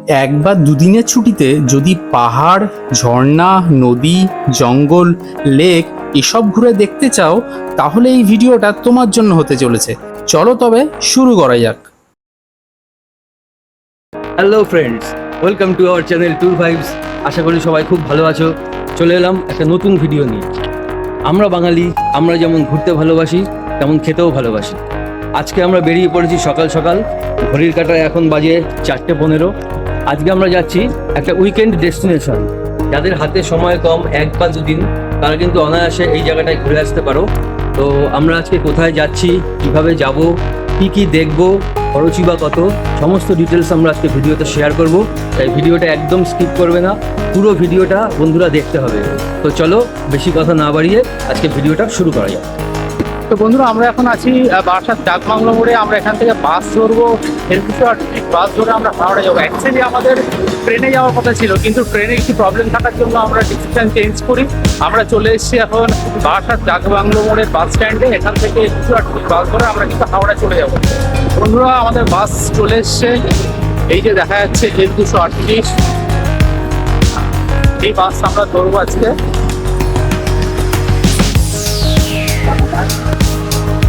এক বা দুদিনের ছুটিতে যদি পাহাড়, ঝর্ণা, নদী, জঙ্গল, লেক এসব ঘুরে দেখতে চাও তাহলে এই ভিডিওটা তোমার জন্য হতে চলেছে। চলো তবে শুরু করা যাক। Hello friends, welcome to our channel Tour Vibes. আশা করি সবাই খুব ভালো আছো। চলে এলাম একটা নতুন ভিডিও নিয়ে। আমরা বাঙালি, আমরা যেমন ঘুরতে ভালোবাসি তেমন খেতেও ভালোবাসি। আজকে আমরা বেরিয়ে পড়েছি সকাল সকাল, ঘড়ির কাঁটায় এখন বাজে 4:15। আজকে আমরা যাচ্ছি একটা উইকেন্ড ডেস্টিনেশন। যাদের হাতে সময় কম, 1 বা 2 দিন, তারা কিন্তু অনায়াসে এই জায়গাটায় ঘুরে আসতে পারো। তো আমরা আজকে কোথায় যাচ্ছি, কিভাবে যাব, কি কি দেখব, খরচই বা কত, সমস্ত ডিটেলস আমরা আজকে ভিডিওতে শেয়ার করব। তাই ভিডিওটা একদম স্কিপ করবে না, পুরো ভিডিওটা বন্ধুরা দেখতে হবে। তো চলো বেশি কথা না বাড়িয়ে আজকে ভিডিওটা শুরু করা যাক। তো বন্ধুরা, আমরা এখন আছি বারাসাত ডাকবাংলো মোড়ে। আমরা এখান থেকে বাস ধরবো, এর কিছু বাস ধরে আমরা হাওড়া যাবো। অ্যাকচুয়ালি আমাদের ট্রেনে যাওয়ার কথা ছিল, কিন্তু ট্রেনে একটু প্রবলেম থাকার জন্য আমরা ডিসিশন চেঞ্জ করি। আমরা চলে এসেছি এখন বারাসাত ডাকবাংলো মোড়ের বাস স্ট্যান্ডে। এখান থেকে কিছু বাস ধরে আমরা কিন্তু হাওড়া চলে যাবো। বন্ধুরা, আমাদের বাস চলে এসছে, এই যে দেখা যাচ্ছে L238, এই বাস আমরা ধরবো আজকে।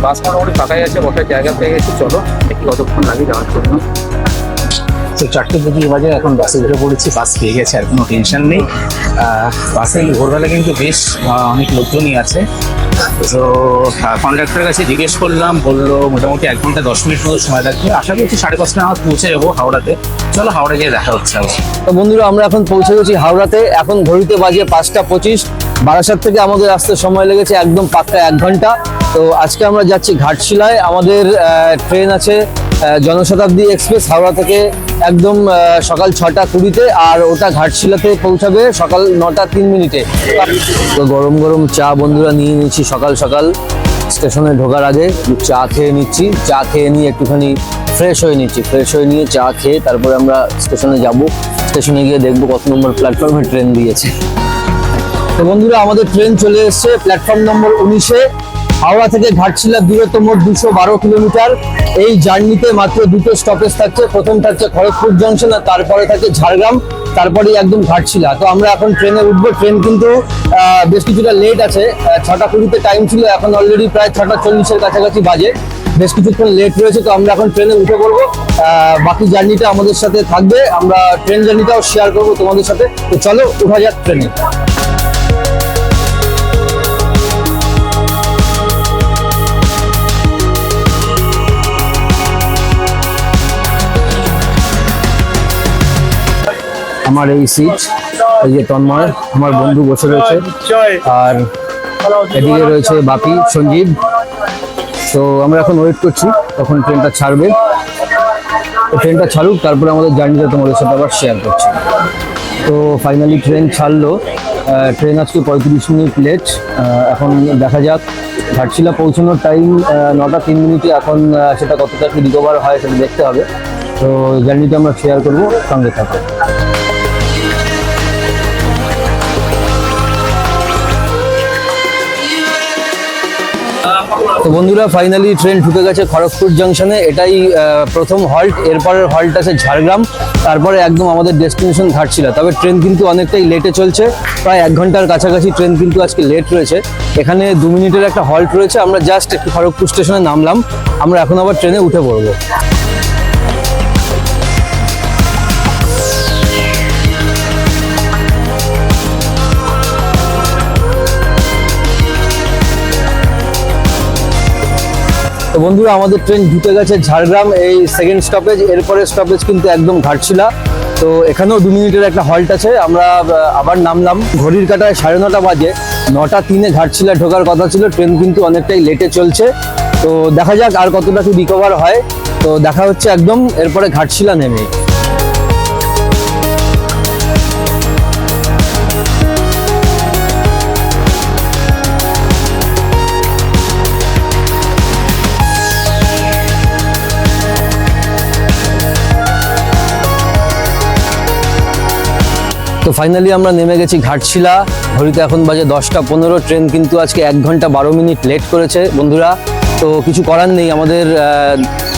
বাস মোটামুটি ফাঁকাই আছে, বসার জায়গা পেয়ে গেছি। চলো দেখি কতক্ষণ লাগে যাওয়ার জন্য। তো 4:20 বাজে, এখন বাসে উঠে পড়েছি। বাস পেয়ে গেছে, আর কোনো টেনশন নেই। বাসে ভোরবেলা কিন্তু বেশ অনেক লোকজনই আছে। তো কন্ডাক্টরের কাছে জিজ্ঞেস করলাম, বললো মোটামুটি 1 ঘন্টা 10 মিনিট মতো সময় লাগবে। আশা করছি 5:30 নাগাদ পৌঁছে যাবো হাওড়াতে। চলো হাওড়া গিয়ে দেখা হচ্ছে আবার। তো বন্ধুরা, আমরা এখন পৌঁছে গেছি হাওড়াতে। এখন ঘড়িতে বাজে 5:25। বারাসাত থেকে আমাদের আসতে সময় লেগেছে একদম পাক্কা 1 ঘন্টা। তো আজকে আমরা যাচ্ছি ঘাটশিলায়। আমাদের ট্রেন আছে জনশতাব্দী এক্সপ্রেস, হাওড়া থেকে একদম সকাল 6:20-তে, আর ওটা ঘাটশিলাতে পৌঁছাবে সকাল 9:03। তো গরম গরম চা বন্ধুরা নিয়ে নিচ্ছি সকাল সকাল। স্টেশনে ঢোকার আগে চা খেয়ে নিচ্ছি। চা খেয়ে নিয়ে একটুখানি ফ্রেশ হয়ে নিচ্ছি। ফ্রেশ হয়ে নিয়ে চা খেয়ে তারপরে আমরা স্টেশনে যাব। স্টেশনে গিয়ে দেখবো কত নম্বর প্ল্যাটফর্মে ট্রেন দিয়েছে। তো বন্ধুরা, আমাদের ট্রেন চলে এসছে প্ল্যাটফর্ম নম্বর 19-এ। হাওড়া থেকে ঘাটশিলা দূরত্ব মোট 212 কিলোমিটার। এই জার্নিতে মাত্র 2টো স্টপেজ থাকছে। প্রথম থাকছে খড়গপুর জংশন, আর তারপরে থাকে ঝাড়গ্রাম, তারপরে একদম ঘাটশিলা। তো আমরা এখন ট্রেনে উঠবো। ট্রেন কিন্তু বেশ কিছুটা লেট আছে। 6:20-তে টাইম ছিল, এখন অলরেডি প্রায় 6:40-এর কাছাকাছি বাজে। বেশ কিছুক্ষণ লেট রয়েছে। তো আমরা এখন ট্রেনে উঠে পড়বো। বাকি জার্নিটা আমাদের সাথে থাকবে, আমরা ট্রেন জার্নিটাও শেয়ার করবো তোমাদের সাথে। তো চলো উঠা যাক ট্রেনে। আমার এই সিট, এই যে তন্ময় আমার বন্ধু বসে রয়েছে, আর এদিকে রয়েছে বাপি, সঞ্জীব। তো আমরা এখন ওয়েট করছি তখন ট্রেনটা ছাড়বে। তো ট্রেনটা ছাড়ুক, তারপরে আমাদের জার্নিটা তোমাদের সাথে আবার শেয়ার করছি। তো ফাইনালি ট্রেন ছাড়লো। ট্রেন আজকে 35 মিনিট লেট। এখন দেখা যাক, ঘাটশিলা পৌঁছানোর টাইম 9:03। এখন সেটা কতটা কি রিকভার হয় সেটা দেখতে হবে। তো জার্নিটা আমরা শেয়ার করবো, সঙ্গে থাকো। তো বন্ধুরা, ফাইনালি ট্রেন ঢুকে গেছে খড়গপুর জংশনে। এটাই প্রথম হল্ট। এরপরের হল্ট আছে ঝাড়গ্রাম, তারপরে একদম আমাদের ডেস্টিনেশন ঘাটশিলা। তবে ট্রেন কিন্তু অনেকটাই লেটে চলছে, প্রায় 1 ঘন্টার কাছাকাছি ট্রেন কিন্তু আজকে লেট রয়েছে। এখানে 2 মিনিটের একটা হল্ট রয়েছে। আমরা জাস্ট একটু খড়গপুর স্টেশনে নামলাম। আমরা এখন আবার ট্রেনে উঠে পড়বো। তো বন্ধুরা, আমাদের ট্রেন ঢুকে গেছে ঝাড়গ্রাম, এই সেকেন্ড স্টপেজ। এরপরে স্টপেজ কিন্তু একদম ঘাটশিলা। তো এখানেও 2 মিনিটের একটা হল্ট আছে। আমরা আবার নামলাম। ঘড়ির কাঁটায় 9:30 বাজে। 9:03-এ ঘাটশিলা ঢোকার কথা ছিল। ট্রেন কিন্তু অনেকটাই লেটে চলছে। তো দেখা যাক আর কতটা কি রিকভার হয়। তো দেখা হচ্ছে একদম এরপরে ঘাটশিলা নেমে। তো ফাইনালি আমরা নেমে গেছি ঘাটশিলা। ঘড়িতে এখন বাজে 10:15। ট্রেন কিন্তু আজকে 1 ঘন্টা 12 মিনিট লেট করেছে বন্ধুরা। তো কিছু করার নেই, আমাদের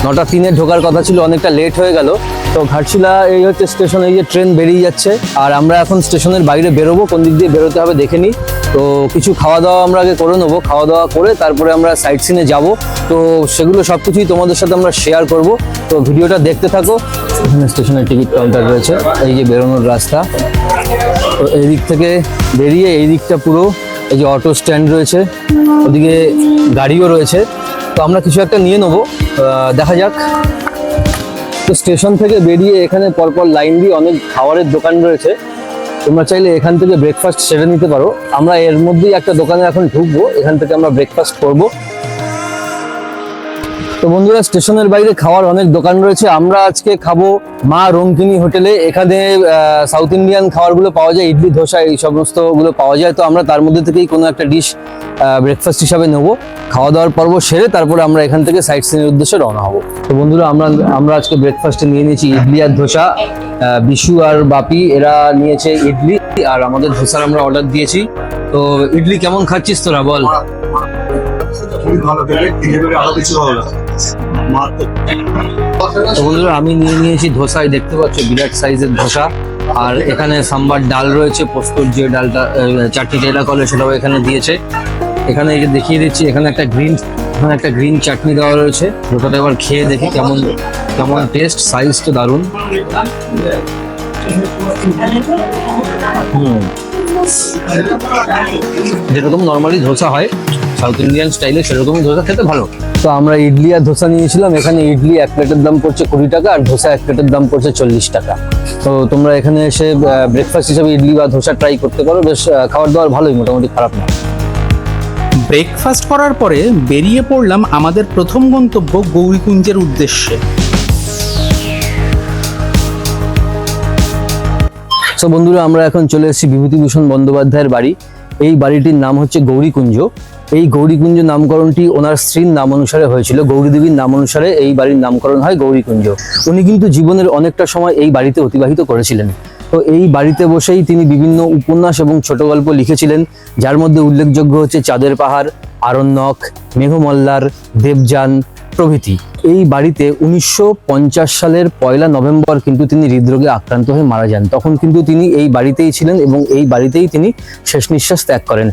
9:03-এ ঢোকার কথা ছিল, অনেকটা লেট হয়ে গেল। তো ঘাটশিলা এই হচ্ছে স্টেশন, এই যে ট্রেন বেরিয়ে যাচ্ছে আর আমরা এখন স্টেশনের বাইরে বেরোবো, কোন দিক দিয়ে বেরোতে হবে দেখে নিই। তো কিছু খাওয়া দাওয়া আমরা আগে করে নেবো, খাওয়া দাওয়া করে তারপরে আমরা সাইট সিনে যাবো। তো সেগুলো সব কিছুই তোমাদের সাথে আমরা শেয়ার করব, তো ভিডিওটা দেখতে থাকো। এখানে স্টেশনের টিকিট কাউন্টার রয়েছে, এই যে বেরোনোর রাস্তা। তো এই দিক থেকে বেরিয়ে এই দিকটা পুরো এই যে অটো স্ট্যান্ড রয়েছে, ওদিকে গাড়িও রয়েছে। তো আমরা কিছু একটা নিয়ে নেবো, দেখা যাক। তো স্টেশন থেকে বেরিয়ে এখানে পরপর লাইন দিয়ে অনেক খাবারের দোকান রয়েছে, তোমরা চাইলে এখান থেকে ব্রেকফাস্ট সেরে নিতে পারো। আমরা এর মধ্যেই একটা দোকানে এখন ঢুকবো, এখান থেকে আমরা ব্রেকফাস্ট করব। তো বন্ধুরা, স্টেশনের বাইরে খাওয়ার অনেক দোকান রয়েছে। আমরা আজকে খাবো মা রঙ্কিনী হোটেলে। এখানে সাউথ ইন্ডিয়ান খাবারগুলো পাওয়া যায়, ইডলি ধোসা এই সমস্তগুলো পাওয়া যায়। তো আমরা তার মধ্যে থেকেই কোনো একটা ডিশ ব্রেকফাস্ট হিসাবে নেবো। খাওয়া দাওয়ার পর্ব সেরে তারপরে আমরা এখান থেকে সাইট সিনের উদ্দেশ্যে রওনা হবো। তো বন্ধুরা, আমরা আজকে ব্রেকফাস্টে নিয়ে নিয়েছি ইডলি আর ধোসা। বিশু আর বাপি এরা নিয়েছে ইডলি, আর আমাদের ধোসার আমরা অর্ডার দিয়েছি। তো ইডলি কেমন খাচ্ছিস তোরা, বল? খুবই ভালো খেলে আরো কিছু ভালো লাগে। তো বন্ধুরা, আমি নিয়ে নিয়েছি ধোসা, দেখতে পাচ্ছ বিরাট সাইজের ধোসা। আর এখানে সাম্বার ডাল রয়েছে, পোস্তর যে ডালটা চাটনিটা এটা করে সেটাও এখানে দিয়েছে। এখানে এই যে দেখিয়ে দিচ্ছি, এখানে একটা গ্রিন চাটনি দেওয়া রয়েছে। ধোসাটা এবার খেয়ে দেখি কেমন টেস্ট। সাইজ তো দারুণ। যেরকম নর্মালি ধোসা হয় সাউথ ইন্ডিয়ান স্টাইলে, সেরকমই ধোসা খেতে ভালো। তো আমরা ইডলি আর ধোসা নিয়েছিলাম। এখানে ইডলি 1 প্লেটের দাম পড়ছে 20 টাকা, আর ধোসা 1 প্লেটের দাম পড়ছে 40 টাকা। তো তোমরা এখানে এসে ব্রেকফাস্ট হিসেবে ইডলি বা ধোসা ট্রাই করতে পারো, বেশ খাবার দাবার ভালোই, মোটামুটি খারাপ না। ব্রেকফাস্ট করার পরে বেরিয়ে পড়লাম আমাদের প্রথম গন্তব্য গৌরীকুঞ্জের উদ্দেশ্যে। সো বন্ধুরা, আমরা এখন চলে এসেছি বিভূতিভূষণ বন্দ্যোপাধ্যায়ের বাড়ি। এই বাড়িটির নাম হচ্ছে গৌরীকুঞ্জ। এই গৌরীকুঞ্জ নামকরণটি ওনার স্ত্রীর নাম অনুসারে হয়েছিল, গৌরী দেবীর নাম অনুসারে এই বাড়ির নামকরণ হয় গৌরীকুঞ্জ। উনি কিন্তু জীবনের অনেকটা সময় এই বাড়িতে অতিবাহিত করেছিলেন। তো এই বাড়িতে বসেই তিনি বিভিন্ন উপন্যাস এবং ছোট গল্প লিখেছিলেন, যার মধ্যে উল্লেখযোগ্য হচ্ছে চাঁদের পাহাড়, আরণ্যক, মেঘমল্লার, দেবযান প্রভৃতি। এই বাড়িতে 1950 সালের 1 নভেম্বর কিন্তু তিনি হৃদরোগে আক্রান্ত হয়ে মারা যান। তখন কিন্তু তিনি এই বাড়িতেই ছিলেন এবং এই বাড়িতেই তিনি শেষ নিঃশ্বাস ত্যাগ করেন।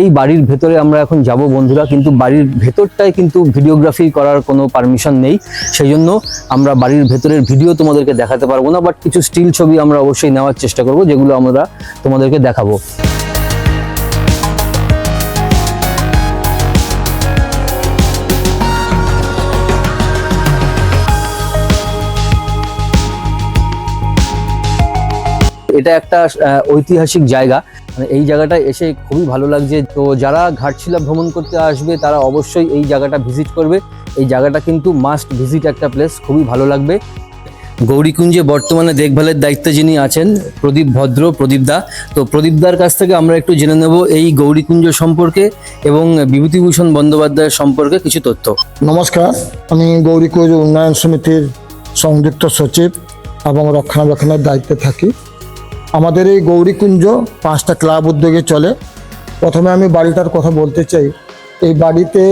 এই বাড়ির ভেতরে আমরা এখন যাব বন্ধুরা, কিন্তু বাড়ির ভেতরটায় কিন্তু ভিডিওগ্রাফি করার কোনো পারমিশন নেই, সেই জন্য আমরা বাড়ির ভেতরের ভিডিও তোমাদেরকে দেখাতে পারবো না, বাট কিছু স্টিল ছবি আমরা অবশ্যই নেওয়ার চেষ্টা করব, যেগুলো আমরা তোমাদেরকে দেখাবো। এটা একটা ঐতিহাসিক জায়গা, মানে এই জায়গাটা এসে খুবই ভালো লাগছে। তো যারা ঘাটশিলা ভ্রমণ করতে আসবে তারা অবশ্যই এই জায়গাটা ভিজিট করবে। এই জায়গাটা কিন্তু মাস্ট ভিজিট একটা প্লেস, খুবই ভালো লাগবে। গৌরীকুঞ্জে বর্তমানে দেখভালের দায়িত্বে যিনি আছেন প্রদীপ দা। তো প্রদীপদার কাছ থেকে আমরা একটু জেনে নেব এই গৌরীকুঞ্জ সম্পর্কে এবং বিভূতিভূষণ বন্দ্যোপাধ্যায়ের সম্পর্কে কিছু তথ্য। নমস্কার, আমি গৌরীকুঞ্জ উন্নয়ন সমিতির সংযুক্ত সচিব এবং রক্ষণাবেক্ষণের দায়িত্বে থাকি। আমাদের এই গৌরীকুঞ্জ 5টা ক্লাব উদ্যোগে চলে। প্রথমে আমি বাড়িটার কথা বলতে চাই। এই বাড়িতে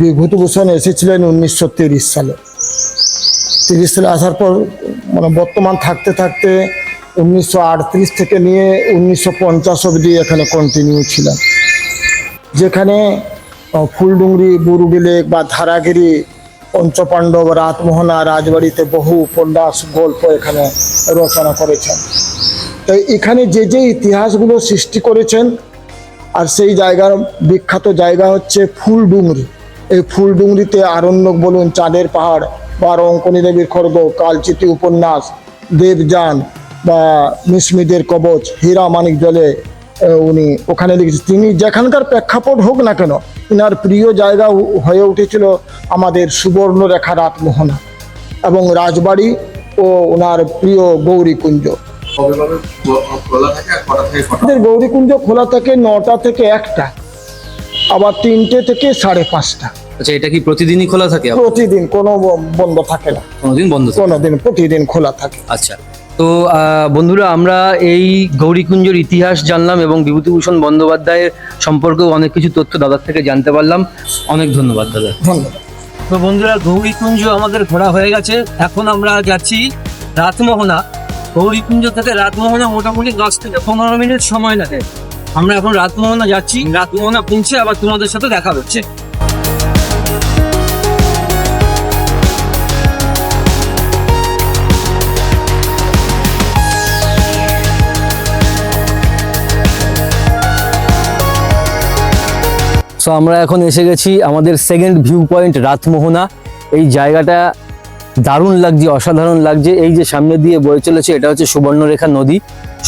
বিভূতিভূষণ এসেছিলেন 1930 সালে। 30 সালে আসার পর মানে বর্তমান থাকতে 1938 থেকে নিয়ে 1950 অবধি এখানে কন্টিনিউ ছিলেন, যেখানে ফুলডুংরি, বুরুডি লেক বা ধারাগিরি, পঞ্চপাণ্ডব, রাতমোহনা রাজবাড়িতে বহু উপন্যাস গল্প এখানে রচনা করেছেন। তো এখানে যে ইতিহাসগুলো সৃষ্টি করেছেন, আর সেই জায়গার বিখ্যাত জায়গা হচ্ছে ফুলডুংরি। এই ফুলডুংরিতে আরণ্যক বলুন, চাঁদের পাহাড় বা রঙ্কনী দেবীর খড়গ, কালচিতি উপন্যাস, দেবযান বা মিসমিদের কবচ, হীরা মানিক জলে উনি ওখানে লিখেছেন। তিনি যেখানকার প্রেক্ষাপট হোক না কেন, ইনার প্রিয় জায়গা হয়ে উঠেছিল আমাদের সুবর্ণরেখা রাতমোহনা এবং রাজবাড়ি ও ওনার প্রিয় গৌরীকুঞ্জ। গৌরীকুঞ্জ খোলা থাকে 9টা থেকে 1টা, আবার 3টে থেকে 5:30। আচ্ছা, এটা কি প্রতিদিনই খোলা থাকে? প্রতিদিন, কোনো বন্ধ থাকে না। প্রতিদিন খোলা থাকে। আচ্ছা, তো বন্ধুরা, আমরা এই গৌরীকুঞ্জের ইতিহাস জানলাম এবং বিভূতিভূষণ বন্দ্যোপাধ্যায়ের সম্পর্কেও অনেক কিছু তথ্য দাদার থেকে জানতে পারলাম। অনেক ধন্যবাদ দাদা। ধন্যবাদ। তো বন্ধুরা, গৌরীকুঞ্জ আমাদের ঘোরা হয়ে গেছে। এখন আমরা যাচ্ছি রাতমোহনা, গৌরীকুঞ্জ থেকে রাতমোহনা মোটামুটি 10 থেকে 15 মিনিট সময় লাগে। আমরা এখন রাতমোহনা যাচ্ছি, রাতমোহনা পৌঁছে আবার তোমাদের সাথে দেখা হচ্ছে। সো আমরা এখন এসে গেছি আমাদের সেকেন্ড ভিউ পয়েন্ট রাতমোহনা। এই জায়গাটা দারুণ লাগছে, অসাধারণ লাগছে। এই যে সামনে দিয়ে বয়ে চলেছে এটা হচ্ছে সুবর্ণরেখা নদী।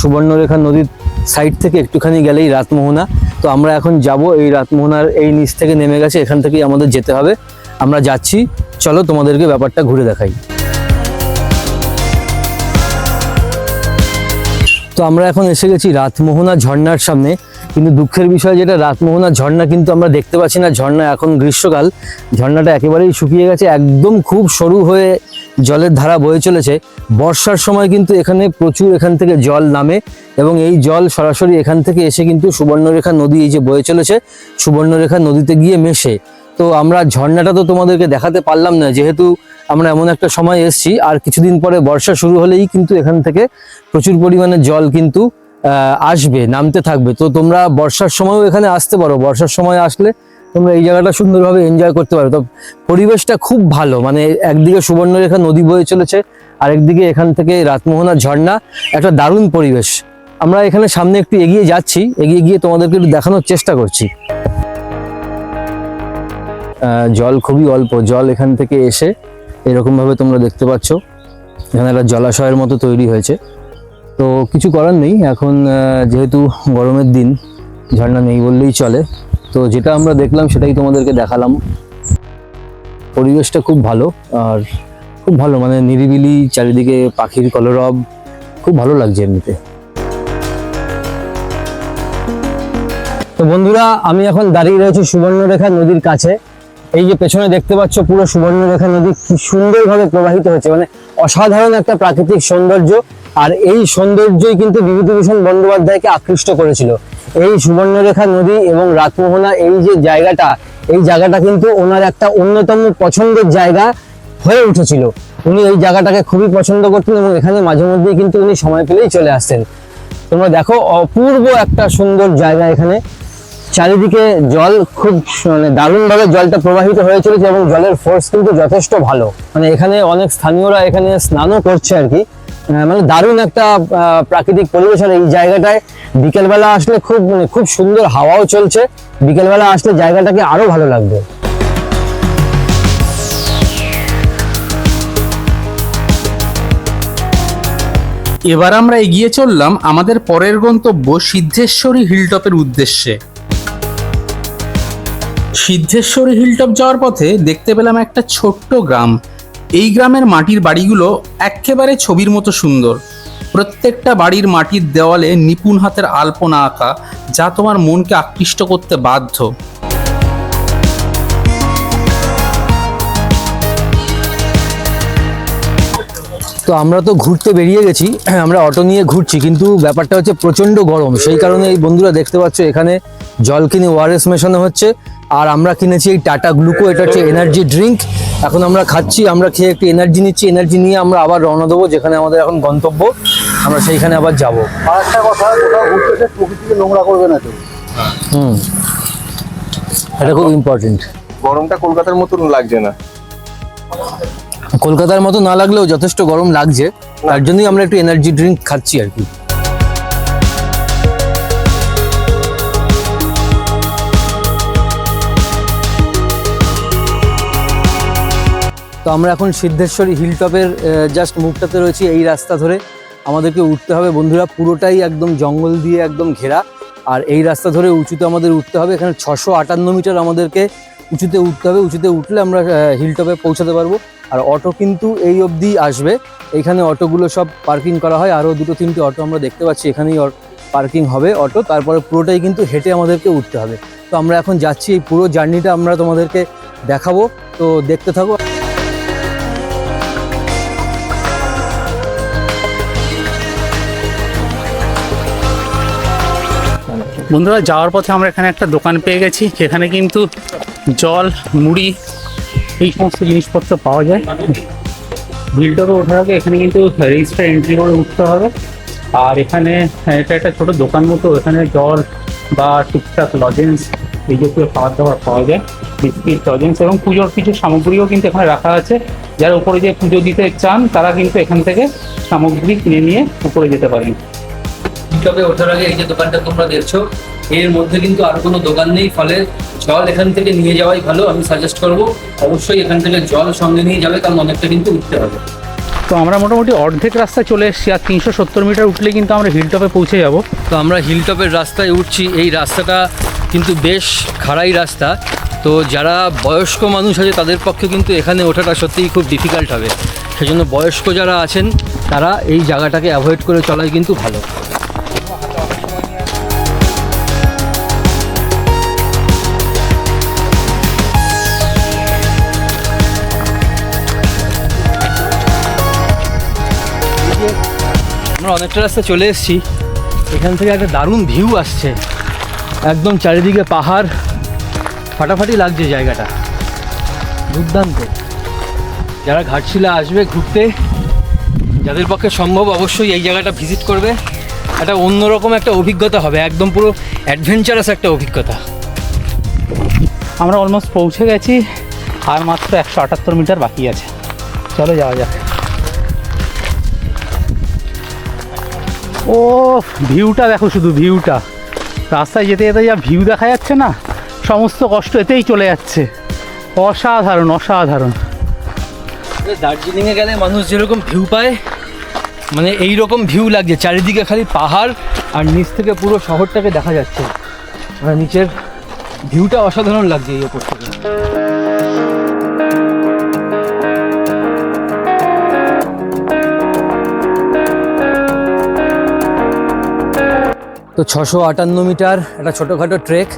সুবর্ণরেখা নদীর সাইড থেকে একটুখানি গেলেই রাতমোহনা। তো আমরা এখন যাব এই রাতমোহনার এই নিচ থেকে নেমে গেছে, এখান থেকেই আমাদের যেতে হবে। আমরা যাচ্ছি, চলো তোমাদেরকে ব্যাপারটা ঘুরে দেখাই। তো আমরা এখন এসে গেছি রাতমোহনা ঝর্ণার সামনে, কিন্তু দুঃখের বিষয় যেটা রাতমোহনা ঝর্ণা কিন্তু আমরা দেখতে পাচ্ছি না। ঝর্ণা এখন গ্রীষ্মকাল, ঝর্ণাটা একেবারেই শুকিয়ে গেছে, একদম খুব সরু হয়ে জলের ধারা বয়ে চলেছে। বর্ষার সময় কিন্তু এখানে প্রচুর এখান থেকে জল নামে এবং এই জল সরাসরি এখান থেকে এসে কিন্তু সুবর্ণরেখা নদী এই যে বয়ে চলেছে সুবর্ণরেখা নদীতে গিয়ে মেশে। তো আমরা ঝর্ণাটা তো তোমাদেরকে দেখাতে পারলাম না, যেহেতু আমরা এমন একটা সময় এসেছি। আর কিছুদিন পরে বর্ষা শুরু হলেই কিন্তু এখান থেকে প্রচুর পরিমাণে জল কিন্তু আসবে, নামতে থাকবে। তো তোমরা বর্ষার সময়ও এখানে আসতে পারো, বর্ষার সময় আসলে তোমরা এই জায়গাটা সুন্দরভাবে এনজয় করতে পারো। তো পরিবেশটা খুব ভালো, মানে একদিকে সুবর্ণরেখা নদী বয়ে চলেছে, আরেকদিকে এখান থেকে রাতমোহনা ঝর্ণা, একটা দারুণ পরিবেশ। আমরা এখানে সামনে একটু এগিয়ে যাচ্ছি, এগিয়ে গিয়ে তোমাদেরকে একটু দেখানোর চেষ্টা করছি। জল খুবই অল্প, জল এখান থেকে এসে এরকম ভাবে তোমরা দেখতে পাচ্ছ এখানে একটা জলাশয়ের মতো তৈরি হয়েছে। তো কিছু করার নেই, এখন যেহেতু গরমের দিন ঝর্ণা নেই বললেই চলে। তো যেটা আমরা দেখলাম সেটাই তোমাদেরকে দেখালাম। পরিবেশটা খুব ভালো, আর খুব ভালো, মানে নিরিবিলি, চারিদিকে পাখির কলরব, খুব ভালো লাগছে এমনিতে। তো বন্ধুরা, আমি এখন দাঁড়িয়ে রয়েছি সুবর্ণরেখা নদীর কাছে। এই যে পেছনে দেখতে পাচ্ছ পুরো সুবর্ণরেখা নদী কি সুন্দরভাবে প্রবাহিত হচ্ছে, মানে অসাধারণ একটা প্রাকৃতিক সৌন্দর্য। আর এই সৌন্দর্যই কিন্তু বিভূতিভূষণ বন্দ্যোপাধ্যায়কে আকৃষ্ট করেছিল। এই সুবর্ণরেখা নদী এবং রাতমোহনা এই যে জায়গাটা, এই জায়গাটা কিন্তু ওনার একটা অন্যতম পছন্দের জায়গা হয়ে উঠেছিল। উনি এই জায়গাটাকে খুবই পছন্দ করতেন এবং এখানে মাঝে মধ্যেই কিন্তু উনি সময় পেলেই চলে আসতেন। তোমরা দেখো, অপূর্ব একটা সুন্দর জায়গা। এখানে চারিদিকে জল খুব মানে দারুণভাবে জলটা প্রবাহিত হয়ে চলেছে এবং জলের ফোর্স কিন্তু যথেষ্ট ভালো। মানে এখানে অনেক স্থানীয়রা এখানে স্নানও করছে আর কি। মানে দারুণ একটা প্রাকৃতিক পরিবেশ। আর এই জায়গাটায় বিকেলবেলা আসলে খুব সুন্দর হাওয়াও চলছে। বিকেলবেলা আসলে জায়গাটাকে আরো ভালো লাগবে। এবার আমরা এগিয়ে চললাম আমাদের পরের গন্তব্য সিদ্ধেশ্বরী হিলটপের উদ্দেশ্যে। সিদ্ধেশ্বরী হিলটপ যাওয়ার পথে দেখতে পেলাম একটা ছোট্ট গ্রাম। এই গ্রামের মাটির বাড়িগুলো একেবারে ছবির মতো সুন্দর। প্রত্যেকটা বাড়ির মাটির দেওয়ালে নিপুণ হাতের আলপনা আঁকা, যা তোমার মনকে আকৃষ্ট করতে বাধ্য। তো আমরা তো ঘুরতে বেরিয়ে গেছি, আমরা অটো নিয়ে ঘুরছি, কিন্তু ব্যাপারটা হচ্ছে প্রচণ্ড গরম। সেই কারণে এই বন্ধুরা দেখতে পাচ্ছ এখানে জল কিনে ওআরএস মেশানো হচ্ছে। আর আমরা কিনেছি এই টাটা গ্লুকো, এটা হচ্ছে এনার্জি ড্রিঙ্ক। এখন আমরা খাচ্ছি, আমরা খেয়ে একটু এনার্জি নিচ্ছি। এনার্জি নিয়ে আমরা আবার রওনা দেবো যেখানে আমাদের এখন গন্তব্য, আমরা সেইখানে আবার যাব। আর একটা কথা, কোথাও ঘুরতে এসে প্রকৃতিকে নোংরা করবে না কেউ। এটা খুব ইম্পর্টেন্ট। গরমটা কলকাতার মতন লাগছে না। কলকাতার মতো না লাগলেও যথেষ্ট গরম লাগছে, তার জন্যই আমরা একটু এনার্জি ড্রিঙ্ক খাচ্ছি আর কি। তো আমরা এখন সিদ্ধেশ্বরী হিলটপের জাস্ট মুখটাতে রয়েছি। এই রাস্তা ধরে আমাদেরকে উঠতে হবে বন্ধুরা, পুরোটাই একদম জঙ্গল দিয়ে একদম ঘেরা। আর এই রাস্তা ধরে উঁচুতে আমাদের উঠতে হবে। এখানে 658 মিটার আমাদেরকে উঁচুতে উঠতে হবে। উঁচুতে উঠলে আমরা হিলটপে পৌঁছাতে পারবো। আর অটো কিন্তু এই অবধি আসবে। এইখানে অটোগুলো সব পার্কিং করা হয়, আরও 2-3টে অটো আমরা দেখতে পাচ্ছি এখানেই পার্কিং হবে অটো। তারপরে পুরোটাই কিন্তু হেঁটে আমাদেরকে উঠতে হবে। তো আমরা এখন যাচ্ছি, এই পুরো জার্নিটা আমরা তোমাদেরকে দেখাবো, তো দেখতে থাকো। বন্ধুরা, যাওয়ার পথে আমরা এখানে একটা দোকান পেয়ে গেছি, যেখানে কিন্তু জল, মুড়ি, এই সমস্ত জিনিসপত্র পাওয়া যায়। হিলটপে ওঠার আগে এখানে কিন্তু রেজিস্টার এন্ট্রি করে উঠতে হবে। আর এখানে এটা একটা ছোট দোকান মতো, এখানে জল বা টুকটাক লজেন্স এই জাতীয় খাবার দাবার পাওয়া যায়, বিস্কিট লজেন্স এবং পুজোর কিছু সামগ্রীও কিন্তু এখানে রাখা আছে। যারা উপরে যে পুজো দিতে চান তারা কিন্তু এখান থেকে সামগ্রী কিনে নিয়ে উপরে যেতে পারেন। হিলটপে ওঠার আগে এই যে দোকানটা তোমরা দেখছো, এর মধ্যে কিন্তু আর কোনো দোকান নেই, ফলে জল এখান থেকে নিয়ে যাওয়াই ভালো। আমি সাজেস্ট করব অবশ্যই এখান থেকে জল সঙ্গে নিয়ে যাবে, কারণ অনেকটা কিন্তু উঠতে হবে। তো আমরা মোটামুটি অর্ধেক রাস্তায় চলে এসেছি, আর 370 মিটার উঠলে কিন্তু আমরা হিলটপে পৌঁছে যাব। তো আমরা হিলটপের রাস্তায় উঠছি। এই রাস্তাটা কিন্তু বেশ খাড়াই রাস্তা, তো যারা বয়স্ক মানুষ আছে তাদের পক্ষে কিন্তু এখানে ওঠাটা সত্যিই খুব ডিফিকাল্ট হবে। সেজন্য বয়স্ক যারা আছেন তারা এই জায়গাটাকে অ্যাভয়েড করে চলাই কিন্তু ভালো। আমরা অনেকটা রাস্তা চলে এসেছি, এখান থেকে একটা দারুণ ভিউ আসছে, একদম চারিদিকে পাহাড়, ফাটাফাটি লাগছে জায়গাটা, দুর্দান্ত। যারা ঘাটশিলা আসবে ঘুরতে, যাদের পক্ষে সম্ভব অবশ্যই এই জায়গাটা ভিজিট করবে। একটা অন্যরকম একটা অভিজ্ঞতা হবে, একদম পুরো অ্যাডভেঞ্চারাস একটা অভিজ্ঞতা। আমরা অলমোস্ট পৌঁছে গেছি, আর মাত্র 178 মিটার বাকি আছে। চলো যাওয়া যাক। ও ভিউটা দেখো, শুধু ভিউটা, রাস্তায় যেতে যেতে যা ভিউ দেখা যাচ্ছে না, সমস্ত কষ্ট এতেই চলে যাচ্ছে। অসাধারণ অসাধারণ। দার্জিলিংয়ে গেলে মানুষ যেরকম ভিউ পায়, মানে এই রকম ভিউ লাগছে, চারিদিকে খালি পাহাড় আর নিচ থেকে পুরো শহরটাকে দেখা যাচ্ছে। মানে নিচের ভিউটা অসাধারণ লাগছে এই ওপর থেকে। তো 658 মিটার একটা ছোটোখাটো ট্রেক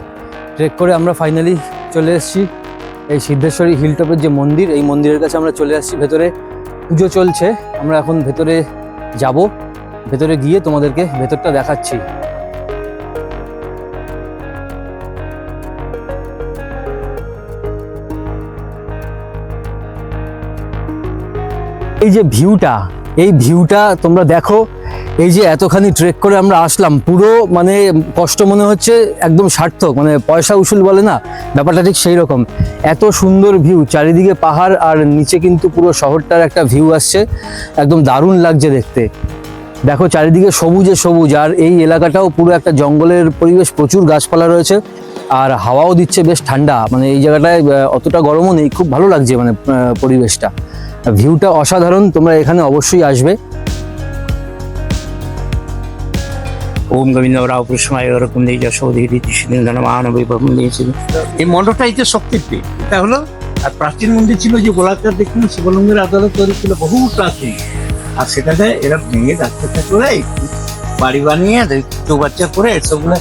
করে আমরা ফাইনালি চলে এসেছি এই সিদ্ধেশ্বরী হিলটপের যে মন্দির, এই মন্দিরের কাছে আমরা চলে আসছি। ভেতরে পুজো চলছে, আমরা এখন ভেতরে যাব, ভেতরে গিয়ে তোমাদেরকে ভেতরটা দেখাচ্ছি। এই যে ভিউটা, এই ভিউটা তোমরা দেখো। এই যে এতখানি ট্রেক করে আমরা আসলাম, পুরো মানে কষ্ট মনে হচ্ছে একদম সার্থক, মানে পয়সা উসুল বলে না, ব্যাপারটা ঠিক সেই রকম। এত সুন্দর ভিউ, চারিদিকে পাহাড় আর নিচে কিন্তু পুরো শহরটার একটা ভিউ আসছে, একদম দারুণ লাগছে দেখতে। দেখো চারিদিকে সবুজে সবুজ, আর এই এলাকাটাও পুরো একটা জঙ্গলের পরিবেশ, প্রচুর গাছপালা রয়েছে আর হাওয়াও দিচ্ছে বেশ ঠান্ডা। মানে এই জায়গাটায় অতটা গরমও নেই, খুব ভালো লাগছে মানে পরিবেশটা, ভিউটা অসাধারণ। তোমরা এখানে অবশ্যই আসবে। ওম গোবিন্দরাও কৃষ্ণায় ওরকম নেই যা সৌধি সিদ্ধান্ত মহানবৈভবন দিয়েছিল। এই মণ্ডপটা হচ্ছে শক্তির পীঠ, এটা হলো। আর প্রাচীন মন্দির ছিল যে গোলাকার দেখুন, শিবলঙ্গের আদালত তৈরি ছিল বহু প্রাচীন, আর সেটাতে এরা ভেঙে ডাক্তারটা করে বাড়ি বানিয়ে চৌবাচ্চা করে এসবগুলো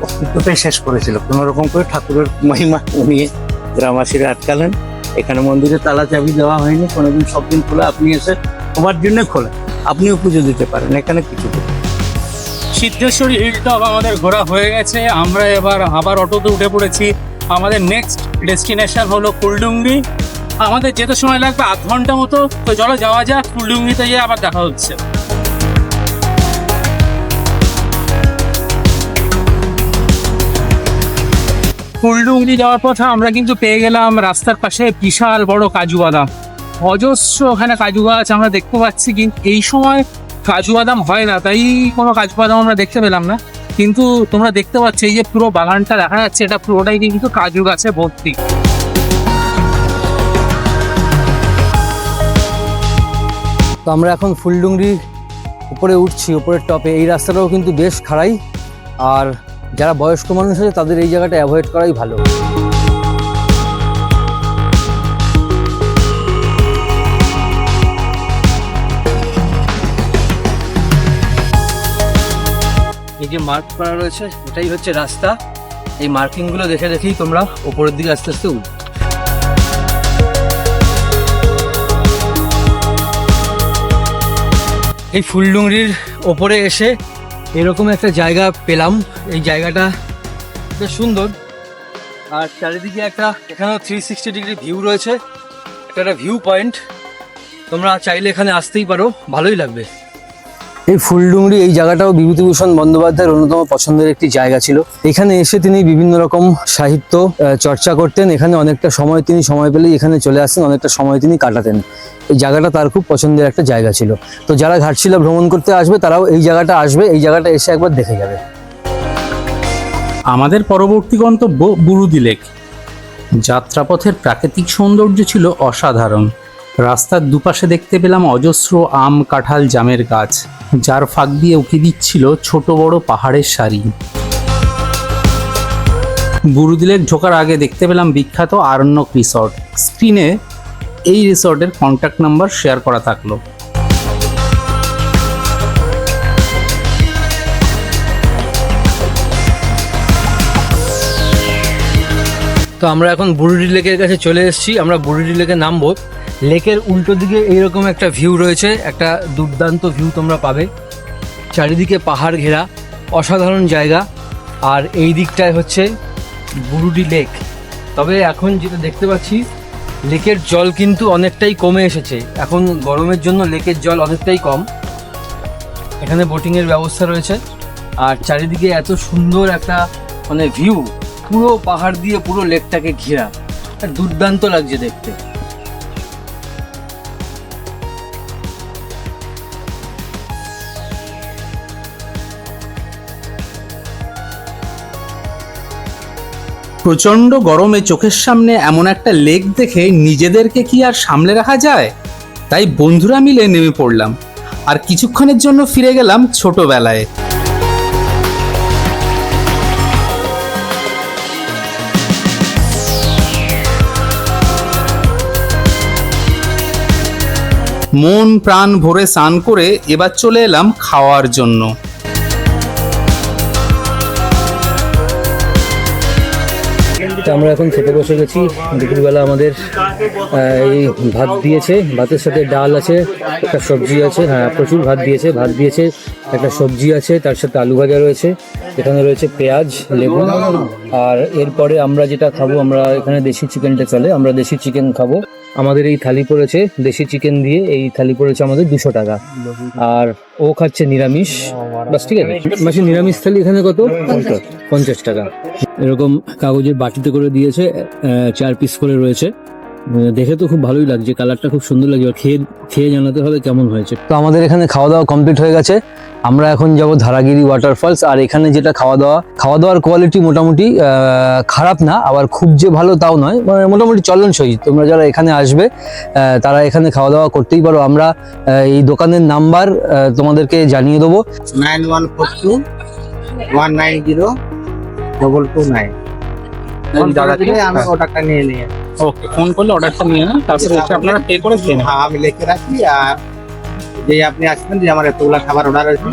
অস্তিত্বটাই শেষ করেছিল। কোনো রকম করে ঠাকুরের মহিমা নিয়ে গ্রামবাসীরা আটকালেন। এখানে মন্দিরে তালা চাবি দেওয়া হয়নি কোনোদিন, সব দিন খোলা, আপনি এসে তোমার জন্য খোলা, আপনিও পুজো দিতে পারেন এখানে কিছু। সিদ্ধেশ্বরী হিলটপ আমাদের ঘোরা হয়ে গেছে, আমরা এবার আবার অটোতে উঠে পড়েছি। আমাদের নেক্সট ডেস্টিনেশন হলো কুলডুঙ্গি। আমাদের যেতে সময় লাগবে 8 ঘন্টা মতো। তো চলো যাওয়া যাক, কুলডুঙ্গিতে গিয়ে আবার দেখা হচ্ছে। কুলডুঙ্গি যাওয়ার পথে আমরা কিন্তু পেয়ে গেলাম রাস্তার পাশে বিশাল বড় কাজু বাদাম, অজস্র ওখানে কাজু গাছ আমরা দেখতে পাচ্ছি। কিন্তু এই সময় কাজু বাদাম হয় না, তাই কোনো কাজু বাদাম আমরা দেখতে পেলাম না। কিন্তু তোমরা দেখতে পাচ্ছ এই যে পুরো বাগানটা দেখা যাচ্ছে, এটা পুরোটাই কিন্তু কাজু গাছে ভর্তি। তো আমরা এখন ফুলডুঙ্গি উপরে উঠছি, উপরের টপে। এই রাস্তাটাও কিন্তু বেশ খাড়াই, আর যারা বয়স্ক মানুষ আছে তাদের এই জায়গাটা অ্যাভয়েড করাই ভালো। এই যে মার্ক করা রয়েছে এটাই হচ্ছে রাস্তা। এই মার্কিংগুলো দেখে দেখেই তোমরা উপরের দিকে আস্তে আস্তে উঠবে। এই ফুলডুঙ্গির ওপরে এসে এরকম একটা জায়গা পেলাম। এই জায়গাটা বেশ সুন্দর, আর চারিদিকে একটা এখানেও 360 ডিগ্রি ভিউ রয়েছে। এটা একটা ভিউ পয়েন্ট, তোমরা চাইলে এখানে আসতেই পারো, ভালোই লাগবে। এই ফুলডুংরি এই জায়গাটাও বিভূতিভূষণ বন্দ্যোপাধ্যায়ের অন্যতম পছন্দের একটি জায়গা ছিল। এখানে এসে তিনি বিভিন্ন রকম সাহিত্য চর্চা করতেন। এখানে অনেকটা সময় তিনি সময় পেলেই এখানে চলে আসতেন, অনেকটা সময় তিনি কাটাতেন। এই জায়গাটা তার খুব পছন্দের একটা জায়গা ছিল। তো যারা ঘাটশিলা ভ্রমণ করতে আসবে তারাও এই জায়গাটা আসবে, এই জায়গাটা এসে একবার দেখে যাবে। আমাদের পরবর্তী গন্তব্য বুরুদি লেক। যাত্রাপথের প্রাকৃতিক সৌন্দর্য ছিল অসাধারণ। রাস্তার দুপাশে দেখতে পেলাম অজস্র আম, কাঁঠাল, জামের গাছ, যার ফাঁক দিয়ে উঁকি দিচ্ছিল ছোট বড় পাহাড়ের সারি। বুরুদি লেক ঢোকার আগে দেখতে পেলাম বিখ্যাত আরণ্যক রিসর্ট। স্ক্রিনে এই রিসর্টের কন্ট্যাক্ট নাম্বার শেয়ার করা থাকলো। তো আমরা এখন বুরুডি লেকের কাছে চলে এসেছি। আমরা বুরুডি লেকে নামবো। লেকের উল্টো দিকে এইরকম একটা ভিউ রয়েছে, একটা দুর্দান্ত ভিউ তোমরা পাবে। চারিদিকে পাহাড় ঘেরা, অসাধারণ জায়গা। আর এই দিকটায় হচ্ছে বুরুডি লেক। তবে এখন যেটা দেখতে পাচ্ছি, লেকের জল কিন্তু অনেকটাই কমে এসেছে। এখন গরমের জন্য লেকের জল অনেকটাই কম। এখানে বোটিংয়ের ব্যবস্থা রয়েছে। আর চারিদিকে এত সুন্দর একটা মানে ভিউ, পুরো পাহাড় দিয়ে পুরো লেকটাকে ঘেরা, দুর্দান্ত লাগছে দেখতে। প্রচণ্ড গরমে চোখের সামনে এমন একটা লেক দেখে নিজেদেরকে কি আর সামলে রাখা যায়? তাই বন্ধুরা মিলে নেমে পড়লাম আর কিছুক্ষণের জন্য ফিরে গেলাম ছোটবেলায়। মন প্রাণ ভরে স্নান করে এবার চলে এলাম খাওয়ার জন্য। তো আমরা এখন খেতে বসে গেছি। দুপুরবেলা আমাদের এই ভাত দিয়েছে, ভাতের সাথে ডাল আছে, একটা সবজি আছে, হ্যাঁ প্রচুর ভাত দিয়েছে, একটা সবজি আছে, তার সাথে আলু ভাজা রয়েছে, এখানে রয়েছে পেঁয়াজ, লেবু। আর এরপরে আমরা যেটা খাবো, আমরা এখানে দেশি চিকেনটা চলে, আমরা দেশি চিকেন খাবো। আমাদের এই থালি পড়েছে দেশি চিকেন দিয়ে, এই থালি পড়েছে আমাদের 200 টাকা। আর ও খাচ্ছে নিরামিষ, বাস ঠিক আছে। মাসে নিরামিষ থালি এখানে কত? 50 টাকা। এরকম কাগজের বাটিতে করে দিয়েছে, 4 পিস করে রয়েছে। দেখে তো খুব ভালোই লাগছে, কালারটা খুব সুন্দর লাগছে। খেয়ে জানাতে হবে কেমন হয়েছে। তো আমাদের এখানে খাওয়া দাওয়া কমপ্লিট হয়ে গেছে। আমরা এখন যাব ধারাগিরি ওয়াটারফলস। আর এখানে যেটা খাওয়া দাওয়ার কোয়ালিটি মোটামুটি খারাপ না, আবার খুব যে ভালো তাও নয়, মানে মোটামুটি চলনসই। তোমরা যারা এখানে আসবে তারা এখানে খাওয়া দাওয়া করতেই পারো। আমরা এই দোকানের নাম্বার তোমাদেরকে জানিয়ে দেবো। 9142190229। আমি অর্ডারটা নিয়ে নিয়ে ওকে, ফোন করলে অর্ডারটা নিয়ে না, তারপরে এসে আপনারা পে করে দেন। হ্যাঁ, আমি লিখে রাখি। আর যে আপনি আসবেন, যে আমার এতগুলা খাবার অর্ডার আছে,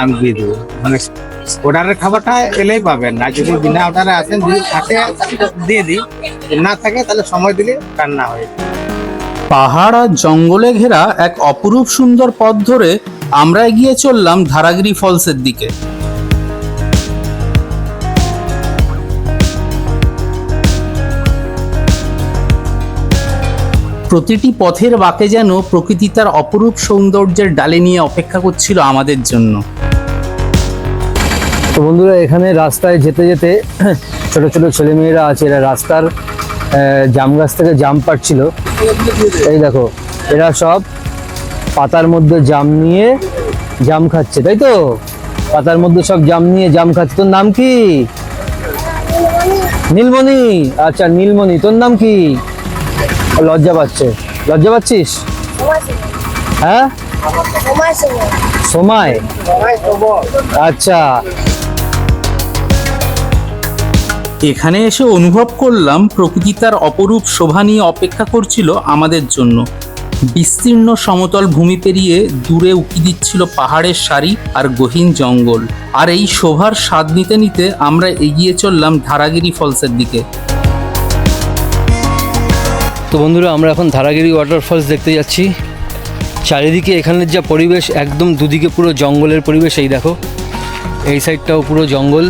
আমি দিয়ে দেবো। মানে অর্ডারের খাবারটা এলেই পাবেন। আর যদি বিনা অর্ডারে আসেন, যদি থাকে দিয়ে দিই, না থাকে তাহলে সময় দিলে রান্না হয়ে যায়। পাহাড় আর জঙ্গলে ঘেরা এক অপরূপ সুন্দর পথ ধরে আমরা এগিয়ে চললাম ধারাগিরি ফলসের দিকে। প্রতিটি পথের বাঁকে যেন প্রকৃতি তার অপরূপ সৌন্দর্যের ডালে নিয়ে অপেক্ষা করছিল আমাদের জন্য। তো বন্ধুরা, এখানে রাস্তায় যেতে যেতে ছোট ছোট ছেলেমেয়েরা আছে, এরা রাস্তার জাম গাছ থেকে জাম পাড়ছিল। এই দেখো, এরা সব পাতার মধ্যে জাম নিয়ে জাম খাচ্ছে, তাই তো? পাতার মধ্যে সব জাম নিয়ে জাম খাচ্ছে। তোর নাম কি? নীলমণি। আচ্ছা নীলমণি, তোর নাম কি? লজ্জা পাচ্ছিস? হ্যাঁ, সময়। আচ্ছা, এখানে এসে অনুভব করলাম প্রকৃতি তার অপরূপ শোভা নিয়ে অপেক্ষা করছিল আমাদের জন্য। বিস্তীর্ণ সমতল ভূমি পেরিয়ে দূরে উঁকি দিচ্ছিল পাহাড়ের সারি আর গহীন জঙ্গল। আর এই শোভার স্বাদ নিতে নিতে আমরা এগিয়ে চললাম ধারাগিরি ফলসের দিকে। তো বন্ধুরা, আমরা এখন ধারাগিরি ওয়াটারফলস দেখতে যাচ্ছি। চারিদিকে এখানের যা পরিবেশ, একদম দুদিকে পুরো জঙ্গলের পরিবেশ। এই দেখো, এই সাইডটাও পুরো জঙ্গল,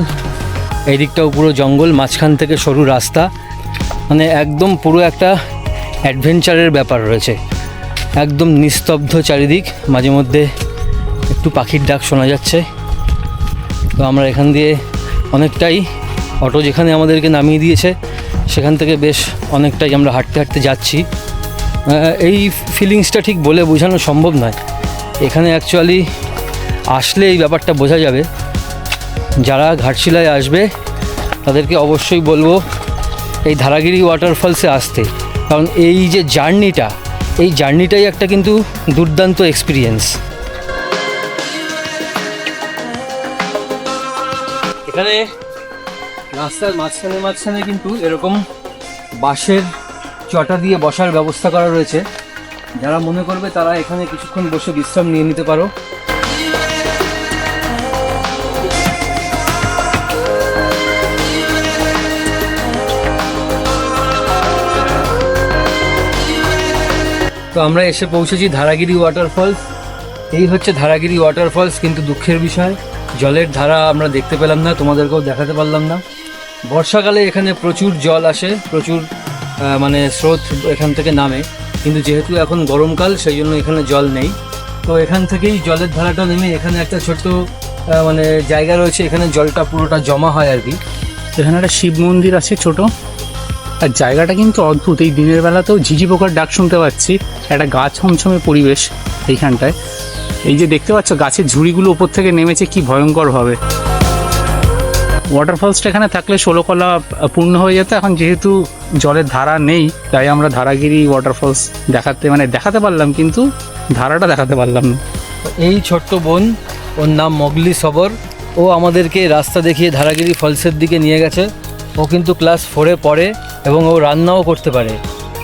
এই দিকটাও পুরো জঙ্গল, মাঝখান থেকে সরু রাস্তা, মানে একদম পুরো একটা অ্যাডভেঞ্চারের ব্যাপার রয়েছে। একদম নিস্তব্ধ চারিদিক, মাঝে মধ্যে একটু পাখির ডাক শোনা যাচ্ছে। তো আমরা এখান দিয়ে অনেকটাই, অটো যেখানে আমাদেরকে নামিয়ে দিয়েছে সেখান থেকে বেশ অনেকটাই আমরা হাঁটতে হাঁটতে যাচ্ছি। এই ফিলিংসটা ঠিক বলে বোঝানো সম্ভব নয়। এখানে অ্যাকচুয়ালি আসলে এই ব্যাপারটা বোঝা যাবে। যারা ঘাটশিলায় আসবে তাদেরকে অবশ্যই বলবো এই ধারাগিরি ওয়াটারফলসে আসতে, কারণ এই যে জার্নিটা, এই জার্নিটাই একটা কিন্তু দুর্দান্ত এক্সপিরিয়েন্স। এখানে রাস্তার মাঝখানে কিন্তু এরকম বাঁশের চটা দিয়ে বসার ব্যবস্থা করা রয়েছে। যারা মনে করবে তারা এখানে কিছুক্ষণ বসে বিশ্রাম নিয়ে নিতে পারো। তো আমরা এসে পৌঁছেছি ধারাগিরি ওয়াটারফলস। এই হচ্ছে ধারাগিরি ওয়াটারফলস, কিন্তু দুঃখের বিষয় জলের ধারা আমরা দেখতে পেলাম না, তোমাদেরকেও দেখাতে পারলাম না। বর্ষাকালে এখানে প্রচুর জল আসে, প্রচুর মানে স্রোত এখান থেকে নামে, কিন্তু যেহেতু এখন গরমকাল সেই জন্য এখানে জল নেই। তো এখান থেকেই জলের ধারাটা নেমে এখানে একটা ছোট্ট মানে জায়গা রয়েছে, এখানে জলটা পুরোটা জমা হয় আর কি। এখানে একটা শিব মন্দির আছে ছোট, আর জায়গাটা কিন্তু অদ্ভুত। এই দিনের বেলাতেও ঝিঝি পোকার ডাক শুনতে পাচ্ছি, একটা গা ছমছমে পরিবেশ এইখানটায়। এই যে দেখতে পাচ্ছ গাছের ঝুড়িগুলো উপর থেকে নেমেছে, কি ভয়ঙ্কর হবে। ওয়াটারফলসটা এখানে থাকলে 16 কলা পূর্ণ হয়ে যেত। এখন যেহেতু জলের ধারা নেই তাই আমরা ধারাগিরি ওয়াটারফলস দেখাতে পারলাম, কিন্তু ধারাটা দেখাতে পারলাম না। এই ছোট্ট বোন, ওর নাম মোগলি সবর, ও আমাদেরকে রাস্তা দেখিয়ে ধারাগিরি ফলসের দিকে নিয়ে গেছে। ও কিন্তু ক্লাস 4-এ পড়ে এবং ও রান্নাও করতে পারে।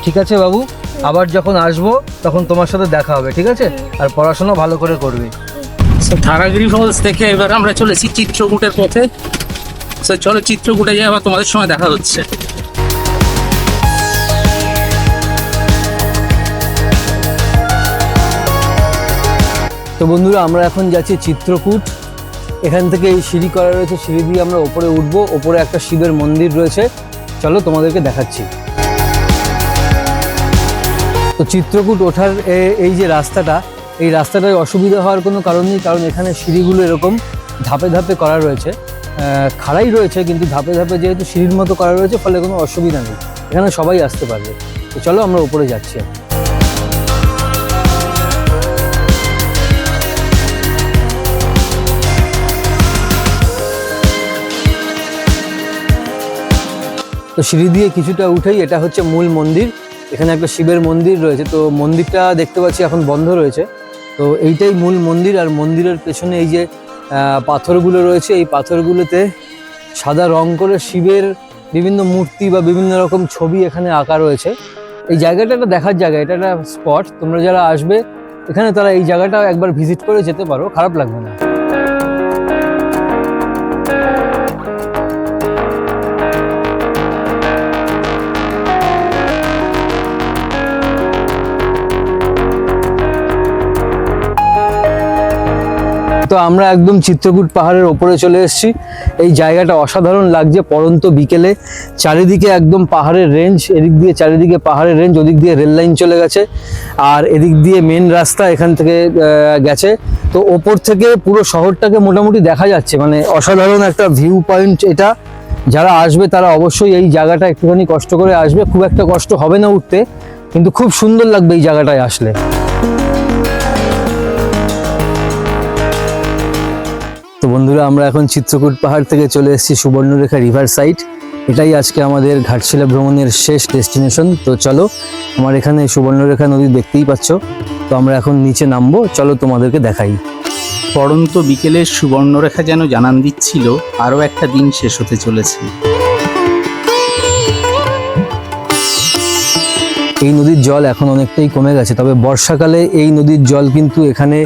ঠিক আছে বাবু, আবার যখন আসবো তখন তোমার সাথে দেখা হবে, ঠিক আছে? আর পড়াশোনা ভালো করে করবে। ধারাগিরি ফলস থেকে এবার আমরা চলেছি চিত্রকূটের পথে। চলো চিত্রকূটে যাই, আবার তোমাদের সঙ্গে দেখা হচ্ছে। তো বন্ধুরা, আমরা এখন যাচ্ছি চিত্রকূট। এখান থেকে এই সিঁড়ি করা রয়েছে, সিঁড়ি দিয়ে আমরা ওপরে উঠবো। ওপরে একটা শিবের মন্দির রয়েছে, চলো তোমাদেরকে দেখাচ্ছি। তো চিত্রকূট ওঠার এই যে রাস্তাটা, এই রাস্তাটায় অসুবিধা হওয়ার কোনো কারণ নেই, কারণ এখানে সিঁড়িগুলো এরকম ধাপে ধাপে করা রয়েছে, খাড়াই রয়েছে কিন্তু ধাপে ধাপে যেহেতু সিঁড়ির মতো করা রয়েছে, ফলে কোনো অসুবিধা নেই, এখানে সবাই আসতে পারবে। তো চলো আমরা উপরে যাচ্ছি। তো সিঁড়ি দিয়ে কিছুটা উঠেই এটা হচ্ছে মূল মন্দির। এখানে একটা শিবের মন্দির রয়েছে। তো মন্দিরটা দেখতে পাচ্ছি এখন বন্ধ রয়েছে। তো এইটাই মূল মন্দির। আর মন্দিরের পেছনে এই যে পাথরগুলো রয়েছে, এই পাথরগুলোতে সাদা রং করে শিবের বিভিন্ন মূর্তি বা বিভিন্ন রকম ছবি এখানে আঁকা রয়েছে। এই জায়গাটা একটা দেখার জায়গা, এটা একটা স্পট। তোমরা যারা আসবে এখানে তারা এই জায়গাটা একবার ভিজিট করে যেতে পারো, খারাপ লাগবে না। তো আমরা একদম চিত্রকূট পাহাড়ের ওপরে চলে এসেছি। এই জায়গাটা অসাধারণ লাগছে, পড়ন্ত বিকেলে। চারিদিকে একদম পাহাড়ের রেঞ্জ, এদিক দিয়ে চারিদিকে পাহাড়ের রেঞ্জ, ওদিক দিয়ে রেল লাইন চলে গেছে, আর এদিক দিয়ে মেন রাস্তা এখান থেকে গেছে। তো ওপর থেকে পুরো শহরটাকে মোটামুটি দেখা যাচ্ছে, মানে অসাধারণ একটা ভিউ পয়েন্ট এটা। যারা আসবে তারা অবশ্যই এই জায়গাটা একটুখানি কষ্ট করে আসবে, খুব একটা কষ্ট হবে না উঠতে, কিন্তু খুব সুন্দর লাগবে এই জায়গাটায় আসলে। তো বন্ধুরা, আমরা এখন চিত্রকূট পাহাড় থেকে চলে এসেছি সুবর্ণরেখা রিভার সাইড। এটাই আজকে আমাদের ঘাটশিলা ভ্রমণের শেষ ডেস্টিনেশন। তো চলো, আমার এখানে সুবর্ণরেখা নদী দেখতেই পাচ্ছ। তো আমরা এখন নিচে নামবো, চলো তোমাদেরকে দেখাই। পড়ন্ত বিকেলের সুবর্ণরেখা যেন জানান দিচ্ছিল আরও একটা দিন শেষ হতে চলেছে। এই নদীর জল এখন অনেকটাই কমে গেছে, তবে বর্ষাকালে এই নদীর জল কিন্তু এখানে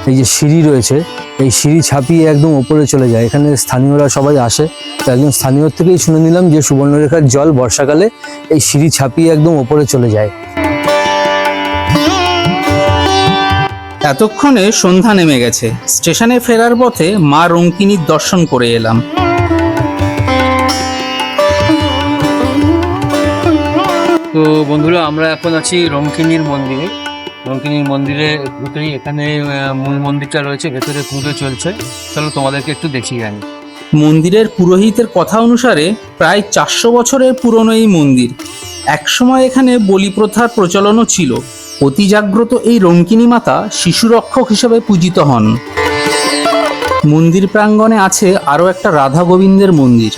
এই যে সিঁড়ি রয়েছে, এই সিঁড়ি ছাপিয়ে একদম ওপরে চলে যায়। এখানে স্থানীয়রা সবাই আসে, তো একজন স্থানীয় থেকেই শুনে নিলাম যে সুবর্ণরেখার জল বর্ষাকালে এই সিঁড়ি ছাপিয়ে একদম ওপরে চলে যায়। এতক্ষণে সন্ধ্যা নেমে গেছে। স্টেশনে ফেরার পথে মা রঙ্কিনীর দর্শন করে এলাম। তো বন্ধুরা, আমরা এখন আছি রঙ্কিনীর মন্দিরে। রঙ্কিনীর মন্দিরে ঢুকেই এখানে মূল মন্দিরটা রয়েছে, ভেতরে পুজো চলছে। চলো তোমাদেরকে একটু দেখিয়ে আনি। মন্দিরের পুরোহিতের কথা অনুসারে প্রায় 400 বছরের পুরনো এই মন্দির। একসময় এখানে বলি প্রথার প্রচলনও ছিল। অতি জাগ্রত এই রঙ্কিনী মাতা শিশুরক্ষক হিসেবে পূজিত হন। মন্দির প্রাঙ্গণে আছে আরও একটা রাধা গোবিন্দের মন্দির।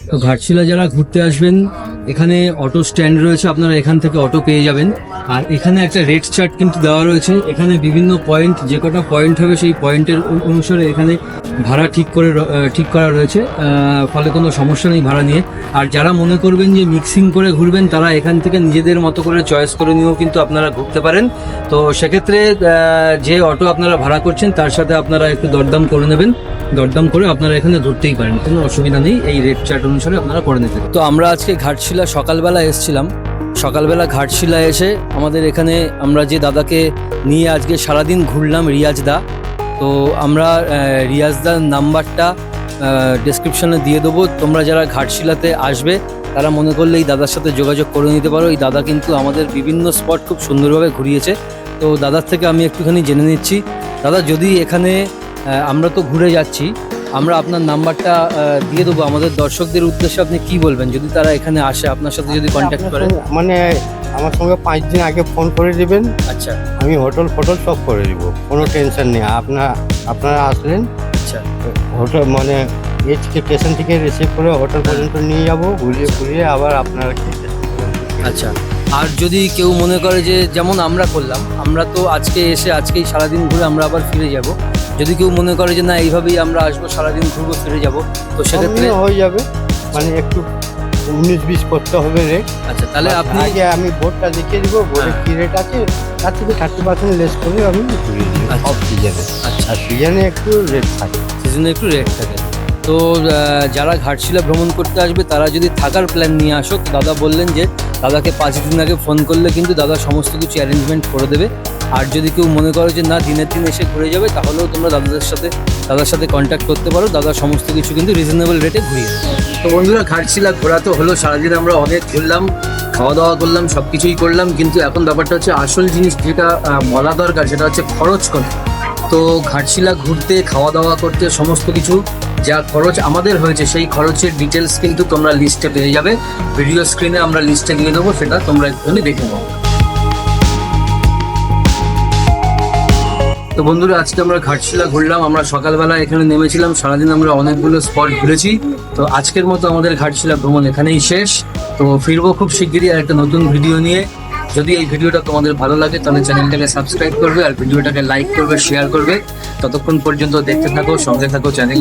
তো ঘাটশিলা যারা ঘুরতে আসবেন, এখানে অটো স্ট্যান্ড রয়েছে, আপনারা এখান থেকে অটো পেয়ে যাবেন। আর এখানে একটা রেট চার্ট কিন্তু দেওয়া রয়েছে। এখানে বিভিন্ন পয়েন্ট, যে কটা পয়েন্ট হবে সেই পয়েন্টের অনুসারে এখানে ভাড়া ঠিক করা রয়েছে। ফলে কোনো সমস্যা নেই ভাড়া নিয়ে। আর যারা মনে করবেন যে মিক্সিং করে ঘুরবেন, তারা এখান থেকে নিজেদের মতো করে চয়েস করে নিয়েও কিন্তু আপনারা ঘুরতে পারেন। তো সেক্ষেত্রে যে অটো আপনারা ভাড়া করছেন তার সাথে আপনারা একটু দরদাম করে নেবেন। দরদাম করে আপনারা এখানে ধরতেই পারেন, কোনো অসুবিধা নেই। এই রেট চার্ট অনুসারে আপনারা করে নিতে পারেন। তো আমরা আজকে ঘাটশিলা সকালবেলা এসেছিলাম। সকালবেলা ঘাটশিলা এসে আমাদের এখানে আমরা যে দাদাকে নিয়ে আজকে সারাদিন ঘুরলাম, রিয়াজ দা। তো আমরা রিয়াজ দার নাম্বারটা ডেসক্রিপশনে দিয়ে দেবো। তোমরা যারা ঘাটশিলাতে আসবে তারা মনে করলে এই দাদার সাথে যোগাযোগ করে নিতে পারো। এই দাদা কিন্তু আমাদের বিভিন্ন স্পট খুব সুন্দরভাবে ঘুরিয়েছে। তো দাদার থেকে আমি একটুখানি জেনে নিচ্ছি। দাদা, যদি এখানে আমরা তো ঘুরে যাচ্ছি, আমরা আপনার নাম্বারটা দিয়ে দেবো আমাদের দর্শকদের উদ্দেশ্যে। আপনি কি বলবেন যদি তারা এখানে আসে, আপনার সাথে যদি কন্ট্যাক্ট করে? মানে আমার সঙ্গে 5 দিন আগে ফোন করে দিবেন, আচ্ছা আমি হোটেল ফোটেল সব করে দিব, কোনো টেনশন নেই। আপনারা আসলেন, আচ্ছা হোটেল মানে এই স্টেশন থেকে রিসিভ করে হোটেল পর্যন্ত নিয়ে যাব, ঘুরিয়ে আবার আপনারা আচ্ছা। আর যদি কেউ মনে করে যে যেমন আমরা করলাম, আমরা তো আজকে এসে আজকেই সারাদিন ঘুরে আমরা আবার ফিরে যাব, যদি কেউ মনে করে যে না এইভাবেই আমরা আসবো, সারাদিন ঘুরবো ফিরে যাব, তো সেক্ষেত্রে হয়ে যাবে। মানে একটু 19-20 করতে হবে রেট। আচ্ছা, তাহলে আপনি আগে আমি বোর্ডটা দেখিয়ে দিব, বোর্ডে কি রেট আছে, তার থেকে 30% লেস করে আমি ঘুরিয়ে দিব সব সিজনে। আচ্ছা, আর সিজনে একটু রেট থাকে, সিজনে একটু রেট থাকে। তো যারা ঘাটশিলা ভ্রমণ করতে আসবে তারা যদি থাকার প্ল্যান নিয়ে আসো, দাদা বললেন যে দাদাকে 5 দিন আগে ফোন করলে কিন্তু দাদা সমস্ত কিছু অ্যারেঞ্জমেন্ট করে দেবে। আর যদি কেউ মনে করো যে না দিনের দিন এসে ঘুরে যাবে, তাহলেও তোমরা দাদার সাথে কন্ট্যাক্ট করতে পারো। দাদা সমস্ত কিছু কিন্তু রিজনেবল রেটে ঘুরিয়ে দেবে। তো বন্ধুরা, ঘাটশিলা ঘোরা তো হলো, সারাদিন আমরা অনেক ঘুরলাম, খাওয়া দাওয়া করলাম, সব কিছুই করলাম। কিন্তু এখন ব্যাপারটা হচ্ছে আসল জিনিস যেটা বলা দরকার, সেটা হচ্ছে খরচ কত। তো ঘাটশিলা ঘুরতে, খাওয়া দাওয়া করতে, সমস্ত কিছু যা খরচ আমাদের হয়েছে সেই খরচের ডিটেলস কিন্তু তোমরা লিস্টে পেয়ে যাবে। ভিডিও স্ক্রিনে আমরা লিস্টে দিয়ে দেবো, সেটা তোমরা একটুখানি দেখে নাও। তো বন্ধুরা, আজকে আমরা ঘাটশিলা ঘুরলাম। আমরা সকালবেলা এখানে নেমেছিলাম, সারাদিন আমরা অনেকগুলো স্পট ঘুরেছি। তো আজকের মতো আমাদের ঘাটশিলা ভ্রমণ এখানেই শেষ। তো ফিরবো খুব শিগগিরই আর একটা নতুন ভিডিও নিয়ে। যদি এই ভিডিওটা তোমাদের ভালো লাগে তাহলে চ্যানেলটাকে সাবস্ক্রাইব করবে আর ভিডিওটাকে লাইক করবে, শেয়ার করবে। ততক্ষণ পর্যন্ত দেখতে থাকো, সঙ্গে থাকো চ্যানেল।